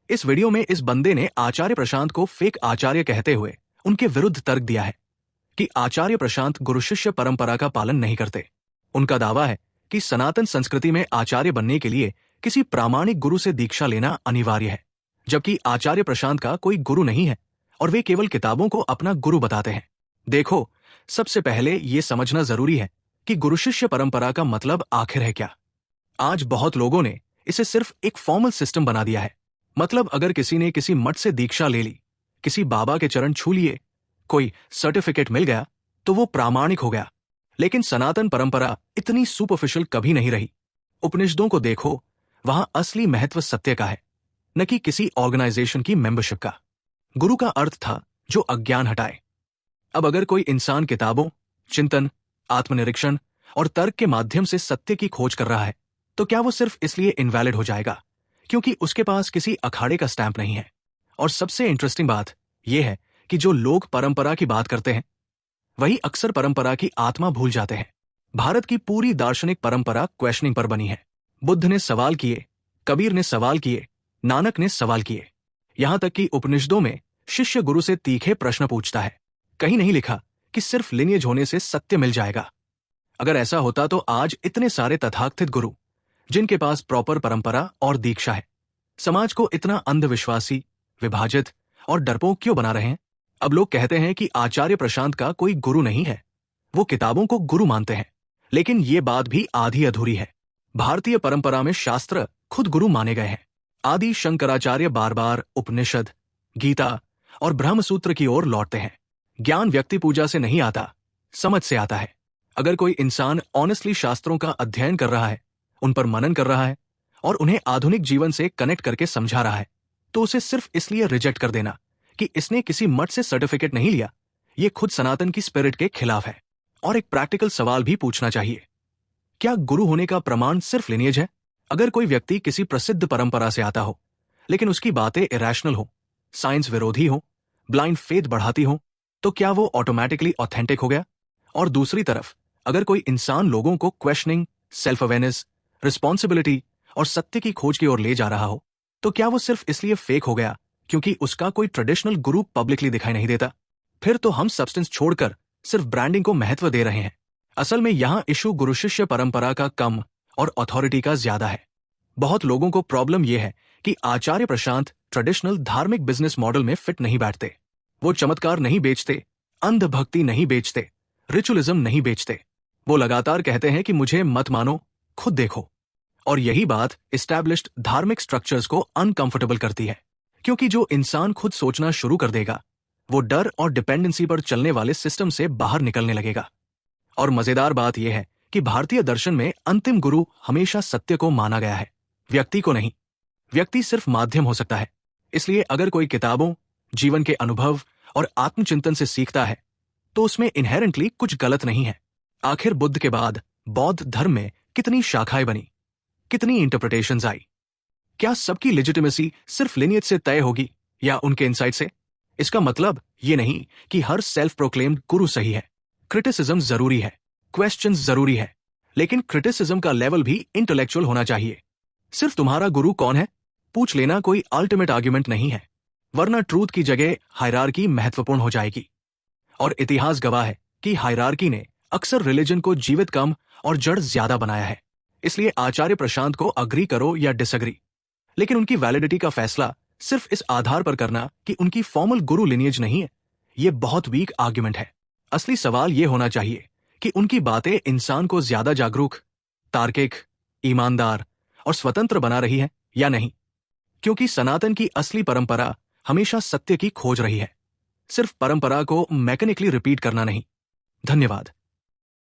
इस वीडियो में इस बंदे ने आचार्य प्रशांत को फेक आचार्य कहते हुए उनके विरुद्ध तर्क दिया है कि आचार्य प्रशांत गुरु शिष्य परंपरा का पालन नहीं करते। उनका दावा है कि सनातन संस्कृति में आचार्य बनने के लिए किसी प्रामाणिक गुरु से दीक्षा लेना अनिवार्य है, जबकि आचार्य प्रशांत का कोई गुरु नहीं है और वे केवल किताबों को अपना गुरु बताते हैं। देखो, सबसे पहले ये समझना जरूरी है कि गुरु शिष्य परंपरा का मतलब आखिर है क्या। आज बहुत लोगों ने इसे सिर्फ एक फॉर्मल सिस्टम बना दिया है। मतलब अगर किसी ने किसी मठ से दीक्षा ले ली, किसी बाबा के चरण छू लिए, कोई सर्टिफिकेट मिल गया तो वो प्रामाणिक हो गया। लेकिन सनातन परंपरा इतनी सुपरफिशियल कभी नहीं रही। उपनिषदों को देखो, वहां असली महत्व सत्य का है, न कि किसी ऑर्गेनाइजेशन की मेंबरशिप का। गुरु का अर्थ था जो अज्ञान हटाए। अब अगर कोई इंसान किताबों, चिंतन, आत्मनिरीक्षण और तर्क के माध्यम से सत्य की खोज कर रहा है, तो क्या वो सिर्फ इसलिए इनवैलिड हो जाएगा क्योंकि उसके पास किसी अखाड़े का स्टैंप नहीं है? और सबसे इंटरेस्टिंग बात यह है कि जो लोग परंपरा की बात करते हैं वही अक्सर परंपरा की आत्मा भूल जाते हैं। भारत की पूरी दार्शनिक परंपरा क्वेश्चनिंग पर बनी है। बुद्ध ने सवाल किए, कबीर ने सवाल किए, नानक ने सवाल किए। यहां तक कि उपनिषदों में शिष्य गुरु से तीखे प्रश्न पूछता है। कहीं नहीं लिखा कि सिर्फ लिनिएज होने से सत्य मिल जाएगा। अगर ऐसा होता तो आज इतने सारे तथाकथित गुरु जिनके पास प्रॉपर परंपरा और दीक्षा है, समाज को इतना अंधविश्वासी, विभाजित और डरपोक क्यों बना रहे हैं? अब लोग कहते हैं कि आचार्य प्रशांत का कोई गुरु नहीं है, वो किताबों को गुरु मानते हैं। लेकिन ये बात भी आधी अधूरी है। भारतीय परंपरा में शास्त्र खुद गुरु माने गए हैं। आदि शंकराचार्य बार बार उपनिषद, गीता और ब्रह्मसूत्र की ओर लौटते हैं। ज्ञान व्यक्ति पूजा से नहीं आता, समझ से आता है। अगर कोई इंसान ऑनेस्टली शास्त्रों का अध्ययन कर रहा है, उन पर मनन कर रहा है और उन्हें आधुनिक जीवन से कनेक्ट करके समझा रहा है, तो उसे सिर्फ इसलिए रिजेक्ट कर देना कि इसने किसी मठ से सर्टिफिकेट नहीं लिया, ये खुद सनातन की स्पिरिट के खिलाफ है। और एक प्रैक्टिकल सवाल भी पूछना चाहिए, क्या गुरु होने का प्रमाण सिर्फ लिनिएज है? अगर कोई व्यक्ति किसी प्रसिद्ध परंपरा से आता हो लेकिन उसकी बातें इरैशनल हो, साइंस विरोधी हो, ब्लाइंड फेथ बढ़ाती हो, तो क्या वो ऑटोमेटिकली ऑथेंटिक हो गया? और दूसरी तरफ अगर कोई इंसान लोगों को क्वेश्चनिंग, सेल्फ अवेयरनेस, रिस्पॉन्सिबिलिटी और सत्य की खोज की ओर ले जा रहा हो, तो क्या वो सिर्फ इसलिए फेक हो गया क्योंकि उसका कोई ट्रेडिशनल गुरु पब्लिकली दिखाई नहीं देता? फिर तो हम सब्सटेंस छोड़कर सिर्फ ब्रांडिंग को महत्व दे रहे हैं। असल में यहां इशू गुरु शिष्य परंपरा का कम और अथॉरिटी का ज्यादा है। बहुत लोगों को प्रॉब्लम यह है कि आचार्य प्रशांत ट्रेडिशनल धार्मिक बिजनेस मॉडल में फिट नहीं बैठते। वो चमत्कार नहीं बेचते, अंधभक्ति नहीं बेचते, रिचुअलिज्म नहीं बेचते। वो लगातार कहते हैं कि मुझे मत मानो, खुद देखो। और यही बात एस्टैब्लिश्ड धार्मिक स्ट्रक्चर्स को अनकंफर्टेबल करती है, क्योंकि जो इंसान खुद सोचना शुरू कर देगा वो डर और डिपेंडेंसी पर चलने वाले सिस्टम से बाहर निकलने लगेगा। और मजेदार बात यह है कि भारतीय दर्शन में अंतिम गुरु हमेशा सत्य को माना गया है, व्यक्ति को नहीं। व्यक्ति सिर्फ माध्यम हो सकता है। इसलिए अगर कोई किताबों, जीवन के अनुभव और आत्मचिंतन से सीखता है तो उसमें इनहेरेंटली कुछ गलत नहीं है। आखिर बुद्ध के बाद बौद्ध धर्म में कितनी शाखाएं बनी, कितनी इंटरप्रिटेशंस आई? क्या सबकी लेजिटिमेसी सिर्फ लिनिएज से तय होगी या उनके इनसाइट से? इसका मतलब ये नहीं कि हर सेल्फ प्रोक्लेम्ड गुरु सही है। क्रिटिसिज्म जरूरी है, क्वेश्चंस जरूरी है, लेकिन क्रिटिसिज्म का लेवल भी इंटेलेक्चुअल होना चाहिए। सिर्फ तुम्हारा गुरु कौन है पूछ लेना कोई अल्टीमेट आर्ग्यूमेंट नहीं है, वरना ट्रूथ की जगह हायरार्की महत्वपूर्ण हो जाएगी। और इतिहास गवाह है कि हायरार्की ने अक्सर रिलीजन को जीवित कम और जड़ ज्यादा बनाया है। इसलिए आचार्य प्रशांत को अग्री करो या डिसअग्री, लेकिन उनकी वैलिडिटी का फैसला सिर्फ इस आधार पर करना कि उनकी फॉर्मल गुरु लिनिएज नहीं है, ये बहुत वीक आर्ग्यूमेंट है। असली सवाल ये होना चाहिए कि उनकी बातें इंसान को ज्यादा जागरूक, तार्किक, ईमानदार और स्वतंत्र बना रही है या नहीं। क्योंकि सनातन की असली परंपरा हमेशा सत्य की खोज रही है, सिर्फ परंपरा को मैकेनिकली रिपीट करना नहीं। धन्यवाद।